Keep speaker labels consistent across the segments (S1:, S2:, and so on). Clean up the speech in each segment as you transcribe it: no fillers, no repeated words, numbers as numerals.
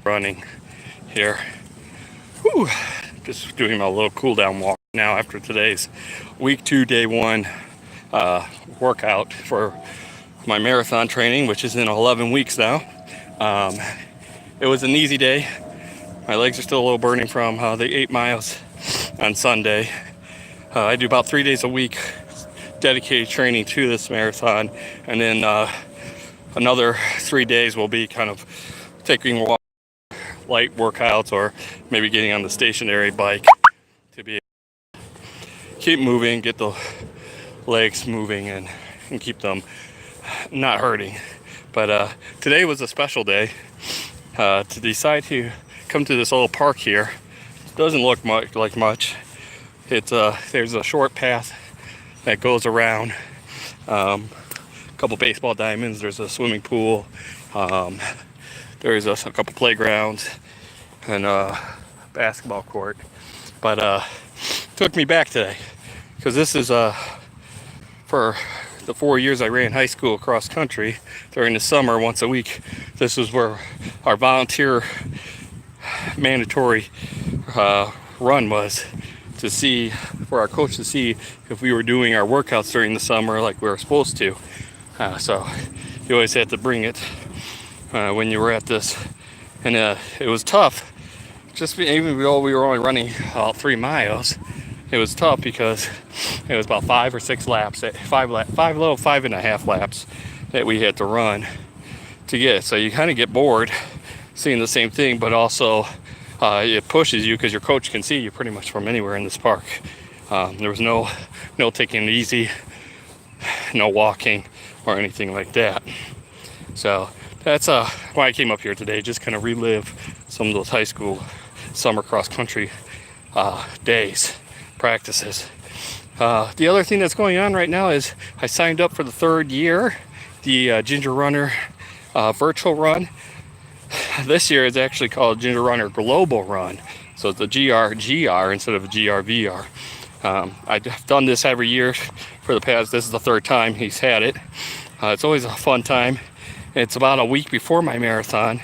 S1: running here. Whew. Just doing my little cool down walk now after today's week 2, day 1 workout for my marathon training, which is in 11 weeks now. It was an easy day. My legs are still a little burning from the 8 miles on Sunday. I do about 3 days a week dedicated training to this marathon, and then another 3 days will be kind of taking light workouts or maybe getting on the stationary bike to be keep moving, get the legs moving, and keep them not hurting. But today was a special day to decide to come to this little park here. It doesn't look like much. It's there's a short path that goes around, a couple baseball diamonds, there's a swimming pool, there's a couple playgrounds and a basketball court. But took me back today because this is for the 4 years I ran high school cross country during the summer once a week. This is where our volunteer mandatory run was, to see, for our coach to see if we were doing our workouts during the summer like we were supposed to. So you always had to bring it when you were at this, and it was tough. Even though we were only running 3 miles, it was tough because it was about 5 or 6 laps, 5.5 laps that we had to run to get. So you kind of get bored seeing the same thing, but also it pushes you because your coach can see you pretty much from anywhere in this park. There was no taking it easy, no walking or anything like that. So that's why I came up here today, just kind of relive some of those high school summer cross country days, practices. The other thing that's going on right now is I signed up for the 3rd year, the Ginger Runner virtual run. This year it's actually called Ginger Runner Global Run. So it's a GR instead of a GRVR. I've done this every year for the past, this is the 3rd time he's had it. It's always a fun time. It's about a week before my marathon.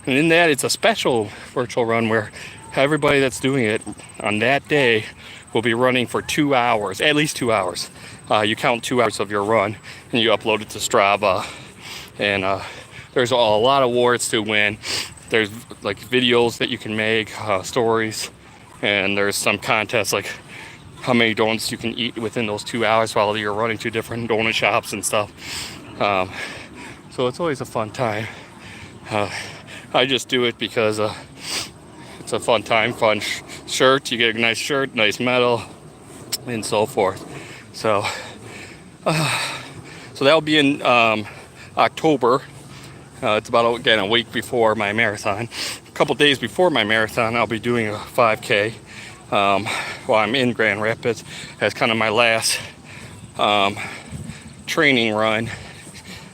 S1: And in that, it's a special virtual run where everybody that's doing it on that day will be running for 2 hours, at least 2 hours. You count 2 hours of your run and you upload it to Strava. And there's a lot of awards to win. There's like videos that you can make, stories, and there's some contests like how many donuts you can eat within those 2 hours while you're running to different donut shops and stuff. So it's always a fun time. I just do it because it's a fun time, fun shirt. You get a nice shirt, nice medal, and so forth. So that'll be in October. It's about, again, a week before my marathon. A couple days before my marathon, I'll be doing a 5K while I'm in Grand Rapids as kind of my last training run.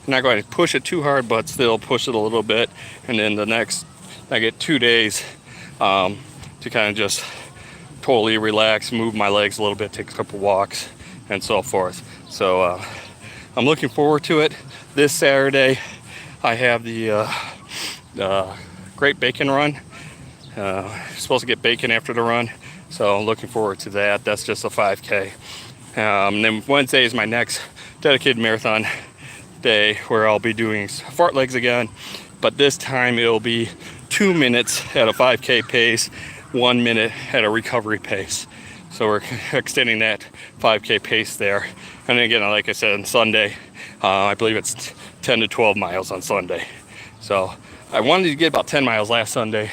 S1: I'm not going to push it too hard, but still push it a little bit. And then the next, I get 2 days to kind of just totally relax, move my legs a little bit, take a couple walks, and so forth. So I'm looking forward to it. This Saturday, I have the Great Bacon Run. Supposed to get bacon after the run, so I'm looking forward to that. That's just a 5K. Then Wednesday is my next dedicated marathon day where I'll be doing fartlegs again, but this time it'll be 2 minutes at a 5K pace, 1 minute at a recovery pace. So we're extending that 5K pace there. And then again, like I said, on Sunday, I believe it's 10 to 12 miles on Sunday. So I wanted to get about 10 miles last Sunday.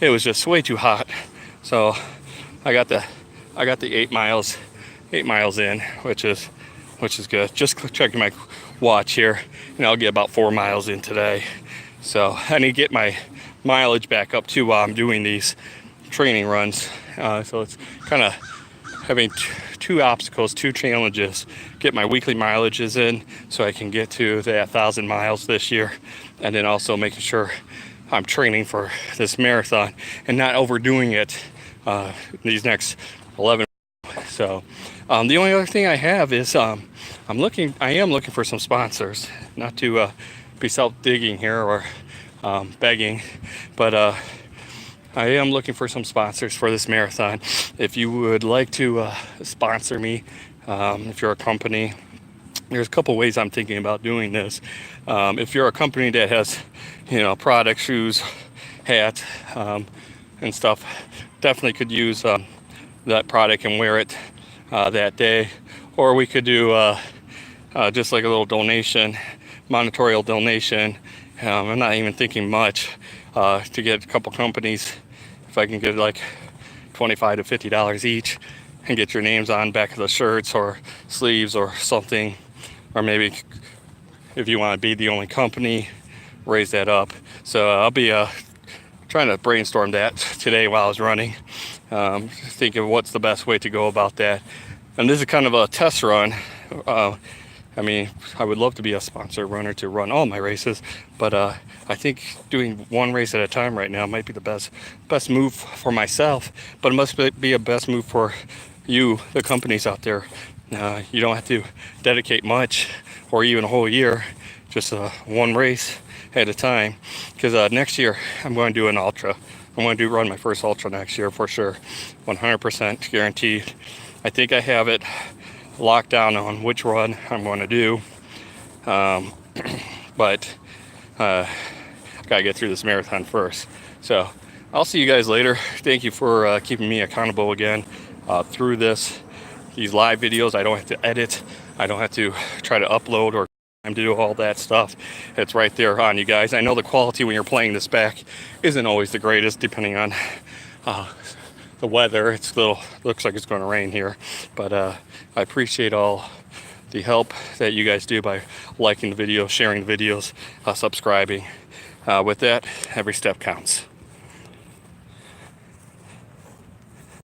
S1: It was just way too hot. So I got the 8 miles in, which is good. Just checking my watch here, and I'll get about 4 miles in today. So I need to get my mileage back up too while I'm doing these training runs. So it's kind of having two obstacles, 2 challenges. Get my weekly mileages in so I can get to that 1,000 miles this year, and then also making sure I'm training for this marathon and not overdoing it these next 11. So the only other thing I have is I am looking for some sponsors, not to be self-digging here or begging, but I am looking for some sponsors for this marathon. If you would like to sponsor me, if you're a company, there's a couple ways I'm thinking about doing this. If you're a company that has, products, shoes, hats, and stuff, definitely could use that product and wear it that day. Or we could do just like a little donation, monetary donation. I'm not even thinking much to get a couple companies. If I can get like $25 to $50 each and get your names on back of the shirts or sleeves or something, or maybe if you want to be the only company, raise that up. So I'll be trying to brainstorm that today while I was running, thinking what's the best way to go about that. And this is kind of a test run. I mean, I would love to be a sponsor runner to run all my races, but I think doing one race at a time right now might be the best move for myself, but it must be a best move for you, the companies out there. You don't have to dedicate much or even a whole year, just one race at a time, because next year I'm going to do an ultra. I'm going to run my first ultra next year for sure, 100% guaranteed. I think I have it locked down on which run I'm going to do, but gotta get through this marathon first. So I'll see you guys later. Thank you for keeping me accountable again through these live videos. I don't have to edit, I don't have to try to upload or to do all that stuff. It's right there on you guys. I know the quality when you're playing this back isn't always the greatest, depending on the weather. Looks like it's going to rain here, but I appreciate all the help that you guys do by liking the video, sharing the videos, subscribing. With that, every step counts.